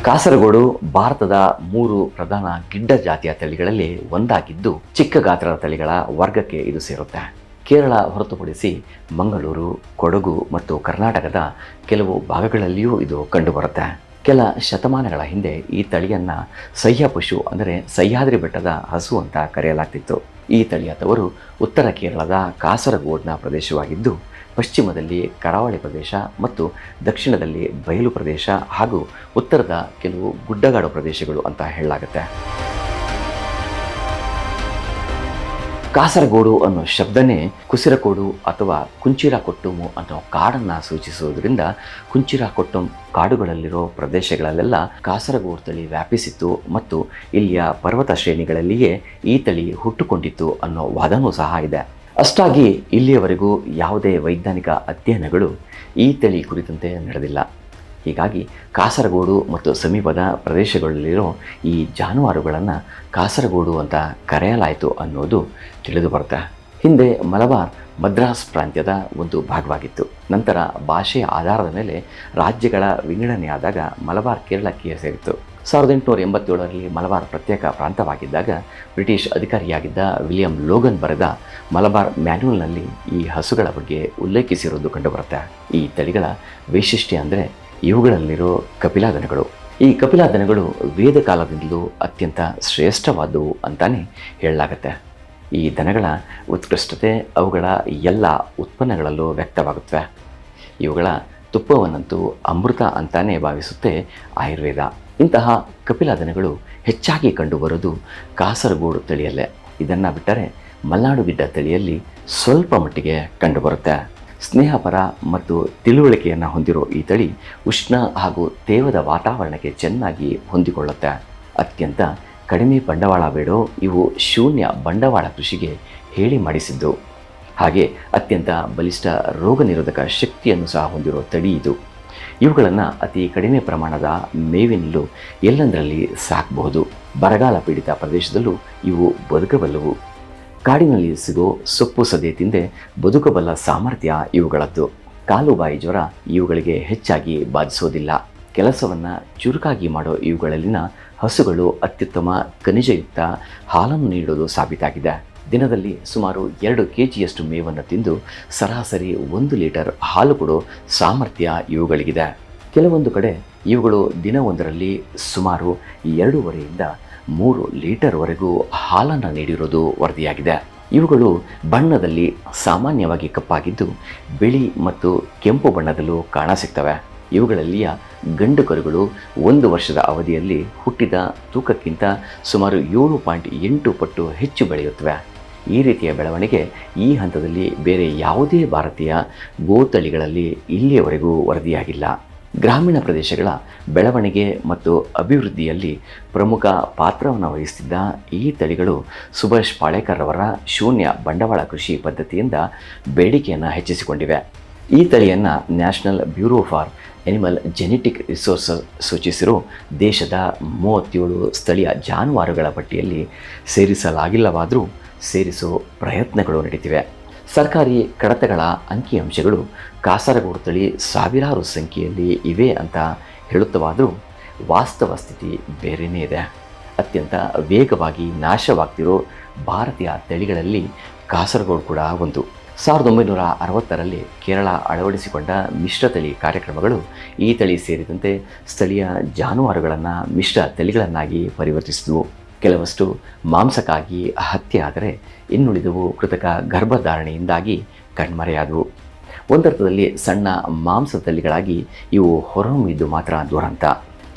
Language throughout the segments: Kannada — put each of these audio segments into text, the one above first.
ಕಾಸರಗೋಡು ಭಾರತದ 3 ಪ್ರಧಾನ ಗಿಡ್ಡ ಜಾತಿಯ ತಳಿಗಳಲ್ಲಿ ಒಂದಾಗಿದ್ದು ಚಿಕ್ಕ ಗಾತ್ರದ ತಳಿಗಳ ವರ್ಗಕ್ಕೆ ಇದು ಸೇರುತ್ತೆ. ಕೇರಳ ಹೊರತುಪಡಿಸಿ ಮಂಗಳೂರು, ಕೊಡಗು ಮತ್ತು ಕರ್ನಾಟಕದ ಕೆಲವು ಭಾಗಗಳಲ್ಲಿಯೂ ಇದು ಕಂಡುಬರುತ್ತೆ. ಕೆಲ ಶತಮಾನಗಳ ಹಿಂದೆ ಈ ತಳಿಯನ್ನು ಸಹ್ಯ ಪಶು ಅಂದರೆ ಸಹ್ಯಾದ್ರಿ ಬೆಟ್ಟದ ಹಸು ಅಂತ ಕರೆಯಲಾಗ್ತಿತ್ತು. ಈ ತಳಿಯ ತವರು ಉತ್ತರ ಕೇರಳದ ಕಾಸರಗೋಡಿನ ಪ್ರದೇಶವಾಗಿದ್ದು ಪಶ್ಚಿಮದಲ್ಲಿ ಕರಾವಳಿ ಪ್ರದೇಶ ಮತ್ತು ದಕ್ಷಿಣದಲ್ಲಿ ಬಯಲು ಪ್ರದೇಶ ಹಾಗೂ ಉತ್ತರದ ಕೆಲವು ಗುಡ್ಡಗಾಡು ಪ್ರದೇಶಗಳು ಅಂತ ಹೇಳಲಾಗುತ್ತೆ. ಕಾಸರಗೋಡು ಅನ್ನೋ ಶಬ್ದನೇ ಕುಸಿರಕೋಡು ಅಥವಾ ಕುಂಚಿರಾಕೊಟ್ಟುಮು ಅನ್ನೋ ಕಾಡನ್ನು ಸೂಚಿಸುವುದರಿಂದ ಕುಂಚಿರಾಕೊಟ್ಟುಮ್ ಕಾಡುಗಳಲ್ಲಿರೋ ಪ್ರದೇಶಗಳಲ್ಲೆಲ್ಲ ಕಾಸರಗೋಡು ತಳಿ ವ್ಯಾಪಿಸಿತ್ತು ಮತ್ತು ಇಲ್ಲಿಯ ಪರ್ವತ ಶ್ರೇಣಿಗಳಲ್ಲಿಯೇ ಈ ತಳಿ ಹುಟ್ಟುಕೊಂಡಿತ್ತು ಅನ್ನೋ ವಾದನೂ ಸಹ ಇದೆ. ಅಷ್ಟಾಗಿ ಇಲ್ಲಿಯವರೆಗೂ ಯಾವುದೇ ವೈಜ್ಞಾನಿಕ ಅಧ್ಯಯನಗಳು ಈ ತಳಿ ಕುರಿತಂತೆ ನಡೆದಿಲ್ಲ. ಹೀಗಾಗಿ ಕಾಸರಗೋಡು ಮತ್ತು ಸಮೀಪದ ಪ್ರದೇಶಗಳಲ್ಲಿರೋ ಈ ಜಾನುವಾರುಗಳನ್ನು ಕಾಸರಗೋಡು ಅಂತ ಕರೆಯಲಾಯಿತು ಅನ್ನೋದು ತಿಳಿದು ಬರುತ್ತೆ. ಹಿಂದೆ ಮಲಬಾರ್ ಮದ್ರಾಸ್ ಪ್ರಾಂತ್ಯದ ಒಂದು ಭಾಗವಾಗಿತ್ತು. ನಂತರ ಭಾಷೆಯ ಆಧಾರದ ಮೇಲೆ ರಾಜ್ಯಗಳ ವಿಂಗಡಣೆಯಾದಾಗ ಮಲಬಾರ್ ಕೇರಳಕ್ಕೆ ಸೇರಿತು. 1887ರಲ್ಲಿ ಮಲಬಾರ್ ಪ್ರತ್ಯೇಕ ಪ್ರಾಂತವಾಗಿದ್ದಾಗ ಬ್ರಿಟಿಷ್ ಅಧಿಕಾರಿಯಾಗಿದ್ದ ವಿಲಿಯಂ ಲೋಗನ್ ಬರೆದ ಮಲಬಾರ್ ಮ್ಯಾನ್ಯುವಲ್ನಲ್ಲಿ ಈ ಹಸುಗಳ ಬಗ್ಗೆ ಉಲ್ಲೇಖಿಸಿರುವುದು ಕಂಡುಬರುತ್ತೆ. ಈ ತಳಿಗಳ ವೈಶಿಷ್ಟ್ಯ ಅಂದರೆ ಇವುಗಳಲ್ಲಿರೋ ಕಪಿಲಾದನಗಳು. ಈ ಕಪಿಲಾದನಗಳು ವೇದ ಕಾಲದಿಂದಲೂ ಅತ್ಯಂತ ಶ್ರೇಷ್ಠವಾದವು ಅಂತಾನೆ ಹೇಳಲಾಗತ್ತೆ. ಈ ದನಗಳ ಉತ್ಕೃಷ್ಟತೆ ಅವುಗಳ ಎಲ್ಲ ಉತ್ಪನ್ನಗಳಲ್ಲೂ ವ್ಯಕ್ತವಾಗುತ್ತವೆ. ಇವುಗಳ ತುಪ್ಪವನ್ನಂತೂ ಅಮೃತ ಅಂತಾನೆ ಭಾವಿಸುತ್ತೆ ಆಯುರ್ವೇದ. ಇಂತಹ ಕಪಿಲಾದನಗಳು ಹೆಚ್ಚಾಗಿ ಕಂಡುಬರೋದು ಕಾಸರಗೋಡು ತಳಿಯಲ್ಲೇ. ಇದನ್ನು ಬಿಟ್ಟರೆ ಮಲೆನಾಡು ಗಿಡ್ಡ ತಳಿಯಲ್ಲಿ ಸ್ವಲ್ಪ ಮಟ್ಟಿಗೆ ಕಂಡುಬರುತ್ತೆ. ಸ್ನೇಹಪರ ಮತ್ತು ತಿಳುವಳಿಕೆಯನ್ನು ಹೊಂದಿರೋ ಈ ತಳಿ ಉಷ್ಣ ಹಾಗೂ ತೇವದ ವಾತಾವರಣಕ್ಕೆ ಚೆನ್ನಾಗಿ ಹೊಂದಿಕೊಳ್ಳುತ್ತೆ. ಅತ್ಯಂತ ಕಡಿಮೆ ಬಂಡವಾಳ ಬೇಡೋ ಇವು ಶೂನ್ಯ ಬಂಡವಾಳ ಕೃಷಿಗೆ ಹೇಳಿ ಮಾಡಿಸಿದ್ದು. ಹಾಗೆ ಅತ್ಯಂತ ಬಲಿಷ್ಠ ರೋಗ ನಿರೋಧಕ ಶಕ್ತಿಯನ್ನು ಸಹ ಹೊಂದಿರೋ ತಳಿ ಇದು. ಇವುಗಳನ್ನು ಅತಿ ಕಡಿಮೆ ಪ್ರಮಾಣದ ಮೇವಿನಲ್ಲೂ ಎಲ್ಲಂದರಲ್ಲಿ ಸಾಕಬಹುದು. ಬರಗಾಲ ಪೀಡಿತ ಪ್ರದೇಶದಲ್ಲೂ ಇವು ಬದುಕಬಲ್ಲವು. ಕಾಡಿನಲ್ಲಿ ಸಿಗೋ ಸೊಪ್ಪು ಸದೆ ತಿಂದೆ ಬದುಕಬಲ್ಲ ಸಾಮರ್ಥ್ಯ ಇವುಗಳದ್ದು. ಕಾಲುಬಾಯಿ ಜ್ವರ ಇವುಗಳಿಗೆ ಹೆಚ್ಚಾಗಿ ಬಾಧಿಸೋದಿಲ್ಲ. ಕೆಲಸವನ್ನು ಚುರುಕಾಗಿ ಮಾಡೋ ಇವುಗಳಲ್ಲಿನ ಹಸುಗಳು ಅತ್ಯುತ್ತಮ ಖನಿಜಯುಕ್ತ ಹಾಲನ್ನು ನೀಡೋದು ಸಾಬೀತಾಗಿದೆ. ದಿನದಲ್ಲಿ ಸುಮಾರು 2 kgಯಷ್ಟು ಮೇವನ್ನು ತಿಂದು ಸರಾಸರಿ 1 ಲೀಟರ್ ಹಾಲು ಕೊಡೋ ಸಾಮರ್ಥ್ಯ ಇವುಗಳಿಗಿದೆ. ಕೆಲವೊಂದು ಕಡೆ ಇವುಗಳು ದಿನವೊಂದರಲ್ಲಿ ಸುಮಾರು 2.5ರಿಂದ 3 ಲೀಟರ್ವರೆಗೂ ಹಾಲನ್ನು ನೀಡಿರೋದು ವರದಿಯಾಗಿದೆ. ಇವುಗಳು ಬಣ್ಣದಲ್ಲಿ ಸಾಮಾನ್ಯವಾಗಿ ಕಪ್ಪಾಗಿದ್ದು ಬಿಳಿ ಮತ್ತು ಕೆಂಪು ಬಣ್ಣದಲ್ಲೂ ಕಾಣಸಿಗ್ತವೆ. ಇವುಗಳಲ್ಲಿಯ ಗಂಡು ಕರುಗಳು 1 ವರ್ಷದ ಅವಧಿಯಲ್ಲಿ ಹುಟ್ಟಿದ ತೂಕಕ್ಕಿಂತ ಸುಮಾರು 7.8 ಪಟ್ಟು ಹೆಚ್ಚು ಬೆಳೆಯುತ್ತವೆ. ಈ ರೀತಿಯ ಬೆಳವಣಿಗೆ ಈ ಹಂತದಲ್ಲಿ ಬೇರೆ ಯಾವುದೇ ಭಾರತೀಯ ಗೋತಳಿಗಳಲ್ಲಿ ಇಲ್ಲಿಯವರೆಗೂ ವರದಿಯಾಗಿಲ್ಲ. ಗ್ರಾಮೀಣ ಪ್ರದೇಶಗಳ ಬೆಳವಣಿಗೆ ಮತ್ತು ಅಭಿವೃದ್ಧಿಯಲ್ಲಿ ಪ್ರಮುಖ ಪಾತ್ರವನ್ನು ವಹಿಸುತ್ತಿದ್ದ ಈ ತಳಿಗಳು ಸುಭಾಷ್ ಪಾಳೇಕರ್ ಅವರ ಶೂನ್ಯ ಬಂಡವಾಳ ಕೃಷಿ ಪದ್ಧತಿಯಿಂದ ಬೇಡಿಕೆಯನ್ನು ಹೆಚ್ಚಿಸಿಕೊಂಡಿವೆ. ಈ ತಳಿಯನ್ನು National Bureau for Animal Genetic Resources ಸೂಚಿಸಿರೋ ದೇಶದ 37 ಸ್ಥಳೀಯ ಜಾನುವಾರುಗಳ ಪಟ್ಟಿಯಲ್ಲಿ ಸೇರಿಸಲಾಗಿಲ್ಲವಾದರೂ ಸೇರಿಸೋ ಪ್ರಯತ್ನಗಳು ನಡೀತಿವೆ. ಸರ್ಕಾರಿ ಕಡತಗಳ ಅಂಕಿಅಂಶಗಳು ಕಾಸರಗೋಡು ತಳಿ ಸಾವಿರಾರು ಸಂಖ್ಯೆಯಲ್ಲಿ ಇವೆ ಅಂತ ಹೇಳುತ್ತವಾದರೂ ವಾಸ್ತವ ಸ್ಥಿತಿ ಬೇರೆಯೇ ಇದೆ. ಅತ್ಯಂತ ವೇಗವಾಗಿ ನಾಶವಾಗ್ತಿರೋ ಭಾರತೀಯ ತಳಿಗಳಲ್ಲಿ ಕಾಸರಗೋಡು ಕೂಡ ಒಂದು. 1960ರಲ್ಲಿ ಕೇರಳ ಅಳವಡಿಸಿಕೊಂಡ ಮಿಶ್ರತಳಿ ಕಾರ್ಯಕ್ರಮಗಳು ಈ ತಳಿ ಸೇರಿದಂತೆ ಸ್ಥಳೀಯ ಜಾನುವಾರುಗಳನ್ನು ಮಿಶ್ರ ತಳಿಗಳನ್ನಾಗಿ ಪರಿವರ್ತಿಸಿದವು. ಕೆಲವಷ್ಟು ಮಾಂಸಕ್ಕಾಗಿ ಹತ್ಯೆ ಆದರೆ ಇನ್ನುಳಿದವು ಕೃತಕ ಗರ್ಭಧಾರಣೆಯಿಂದಾಗಿ ಕಣ್ಮರೆಯಾದವು. ಒಂದರ್ಥದಲ್ಲಿ ಸಣ್ಣ ಮಾಂಸ ತಳಿಗಳಾಗಿ ಇವು ಹೊರಹೊಮ್ಮಿದ್ದು ಮಾತ್ರ ದುರಂತ.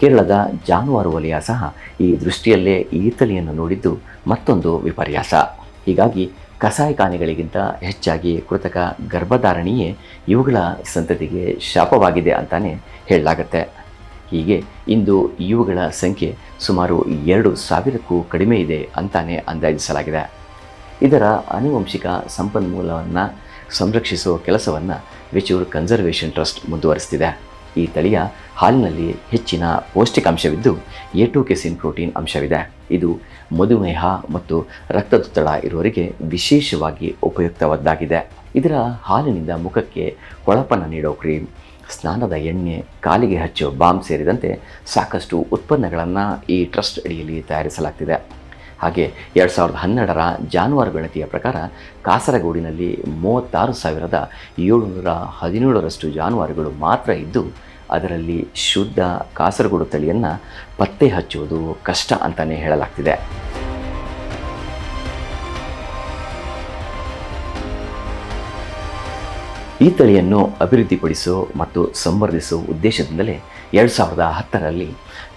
ಕೇರಳದ ಜಾನುವಾರು ವಲಯ ಸಹ ಈ ದೃಷ್ಟಿಯಲ್ಲೇ ಈ ತಳಿಯನ್ನು ನೋಡಿದ್ದು ಮತ್ತೊಂದು ವಿಪರ್ಯಾಸ. ಹೀಗಾಗಿ ಕಸಾಯಿಖಾನೆಗಳಿಗಿಂತ ಹೆಚ್ಚಾಗಿ ಕೃತಕ ಗರ್ಭಧಾರಣೆಯೇ ಇವುಗಳ ಸಂತತಿಗೆ ಶಾಪವಾಗಿದೆ ಅಂತಾನೆ ಹೇಳಲಾಗತ್ತೆ. ಹೀಗೆ ಇಂದು ಇವುಗಳ ಸಂಖ್ಯೆ ಸುಮಾರು 2,000ಕ್ಕೂ ಕಡಿಮೆ ಇದೆ ಅಂತಾನೆ ಅಂದಾಜಿಸಲಾಗಿದೆ. ಇದರ ಆನುವಂಶಿಕ ಸಂಪನ್ಮೂಲವನ್ನು ಸಂರಕ್ಷಿಸುವ ಕೆಲಸವನ್ನು ವೆಚೂರ್ ಕನ್ಸರ್ವೇಷನ್ ಟ್ರಸ್ಟ್ ಮುಂದುವರಿಸುತ್ತಿದೆ. ಈ ತಳಿಯ ಹಾಲಿನಲ್ಲಿ ಹೆಚ್ಚಿನ ಪೌಷ್ಟಿಕಾಂಶವಿದ್ದು A2 ಕೆಸಿನ್ ಪ್ರೋಟೀನ್ ಅಂಶವಿದೆ. ಇದು ಮಧುಮೇಹ ಮತ್ತು ರಕ್ತದೊತ್ತಡ ಇರುವವರಿಗೆ ವಿಶೇಷವಾಗಿ ಉಪಯುಕ್ತವಾದ್ದಾಗಿದೆ. ಇದರ ಹಾಲಿನಿಂದ ಮುಖಕ್ಕೆ ಹೊಳಪನ್ನು ನೀಡೋ ಕ್ರೀಮ್, ಸ್ನಾನದ ಎಣ್ಣೆ, ಕಾಲಿಗೆ ಹಚ್ಚೋ ಬಾಂಬ್ ಸೇರಿದಂತೆ ಸಾಕಷ್ಟು ಉತ್ಪನ್ನಗಳನ್ನು ಈ ಟ್ರಸ್ಟ್ ಅಡಿಯಲ್ಲಿ ತಯಾರಿಸಲಾಗ್ತಿದೆ. ಹಾಗೆ 2012ರ ಜಾನುವಾರು ಗಣತಿಯ ಪ್ರಕಾರ ಕಾಸರಗೋಡಿನಲ್ಲಿ 36,717ರಷ್ಟು ಜಾನುವಾರುಗಳು ಮಾತ್ರ ಇದ್ದು, ಅದರಲ್ಲಿ ಶುದ್ಧ ಕಾಸರಗೋಡು ತಳಿಯನ್ನು ಪತ್ತೆ ಹಚ್ಚುವುದು ಕಷ್ಟ ಅಂತಲೇ ಹೇಳಲಾಗ್ತಿದೆ. ಈ ತಳಿಯನ್ನು ಅಭಿವೃದ್ಧಿಪಡಿಸೋ ಮತ್ತು ಸಂವರ್ಧಿಸುವ ಉದ್ದೇಶದಿಂದಲೇ 2010ರಲ್ಲಿ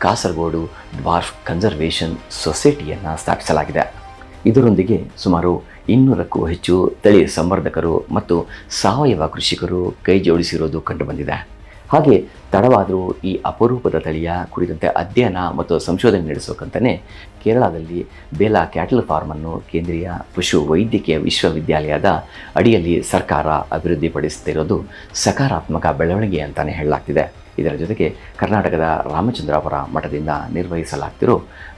ಕಾಸರಗೋಡು ಡ್ವಾರ್ಫ್ ಕನ್ಸರ್ವೇಷನ್ ಸೊಸೈಟಿಯನ್ನು ಸ್ಥಾಪಿಸಲಾಗಿದೆ. ಇದರೊಂದಿಗೆ ಸುಮಾರು 200ಕ್ಕೂ ಹೆಚ್ಚು ತಳಿ ಸಂವರ್ಧಕರು ಮತ್ತು ಸಾವಯವ ಕೃಷಿಕರು ಕೈ ಜೋಡಿಸಿರೋದು ಕಂಡುಬಂದಿದೆ. ಹಾಗೆ ತಡವಾದರೂ ಈ ಅಪರೂಪದ ತಳಿಯ ಕುರಿತಂತೆ ಅಧ್ಯಯನ ಮತ್ತು ಸಂಶೋಧನೆ ನಡೆಸೋಕ್ಕಂತಲೇ ಕೇರಳದಲ್ಲಿ ಬೇಲಾ ಕ್ಯಾಟಲ್ ಫಾರ್ಮನ್ನು ಕೇಂದ್ರೀಯ ಪಶು ವೈದ್ಯಕೀಯ ವಿಶ್ವವಿದ್ಯಾಲಯದ ಅಡಿಯಲ್ಲಿ ಸರ್ಕಾರ ಅಭಿವೃದ್ಧಿಪಡಿಸುತ್ತಿರೋದು ಸಕಾರಾತ್ಮಕ ಬೆಳವಣಿಗೆ ಅಂತಲೇ ಹೇಳಲಾಗ್ತಿದೆ. ಇದರ ಜೊತೆಗೆ ಕರ್ನಾಟಕದ ರಾಮಚಂದ್ರಾಪುರ ಮಠದಿಂದ ನಿರ್ವಹಿಸಲಾಗ್ತಿರೋ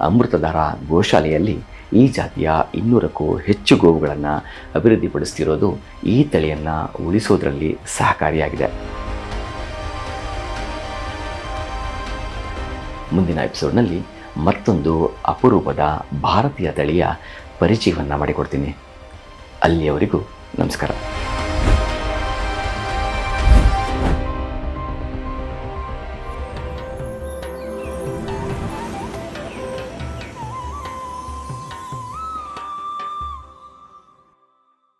ಅಮೃತಧಾರ ಗೋಶಾಲೆಯಲ್ಲಿ ಈ ಜಾತಿಯ 200ಕ್ಕೂ ಹೆಚ್ಚು ಗೋವುಗಳನ್ನು ಅಭಿವೃದ್ಧಿಪಡಿಸ್ತಿರೋದು ಈ ತಳಿಯನ್ನು ಉಳಿಸೋದ್ರಲ್ಲಿ ಸಹಕಾರಿಯಾಗಿದೆ. ಮುಂದಿನ ಎಪಿಸೋಡ್ನಲ್ಲಿ ಮತ್ತೊಂದು ಅಪರೂಪದ ಭಾರತೀಯ ತಳಿಯ ಪರಿಚಯವನ್ನು ಮಾಡಿಕೊಡ್ತೀನಿ. ಅಲ್ಲಿಯವರೆಗೂ ನಮಸ್ಕಾರ.